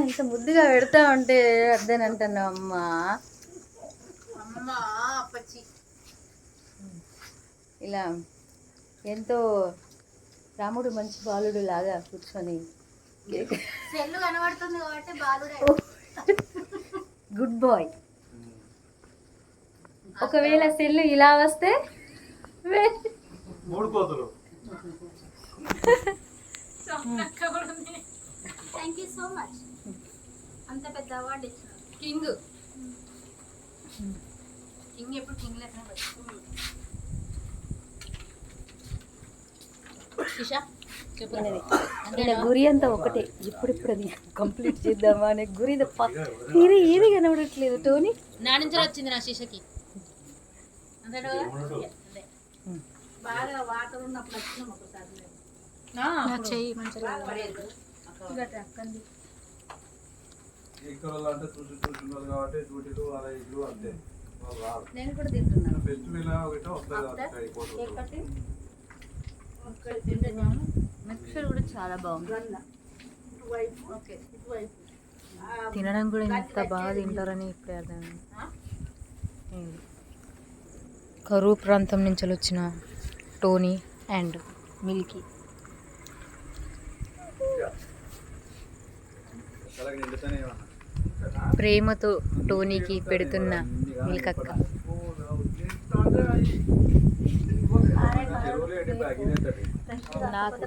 ఇంత ముద్దుగా పెడతా ఉంటే అర్థనంటున్నావు అమ్మా. అమ్మా అప్పచ్చి ఇలా ఎంతో రాముడు మంచి బాలుడు లాగా కూర్చొని సెల్లు కనబడుతుంది కాబట్టి బాలుడే. Good bye. ఒకవేళ సెల్లు ఇలా వస్తే మూడు కోతులు. Thank you so much. అంత పెద్ద అవార్డు ఇచ్చిన కింగ్ కింగ్ ఎప్పుడు కింగ్ లెక్కనే పడుతుంది. గురి అంతా ఒకటే, ఇప్పుడిప్పుడు అది కంప్లీట్ చేద్దామా అనే గురి తప్ప ఏది కనబడట్లేదు. టోనీ నా నుంచి వచ్చింది నా శిషకి. బాగా వాటర్ ఉన్నప్పుడు వచ్చినాం ఒకసారి. నేను కూడా తింటున్నాను. మిక్సర్ కూడా చాలా బాగుంది. తినడం కూడా ఇంత బాగా తింటారని ఇప్పుడే అర్థమైంది. కరువు ప్రాంతం నుంచి వచ్చిన టోనీ అండ్ మిల్కీ. ప్రేమతో టోనీకి పెడుతున్న మిల్కక్క. నాకు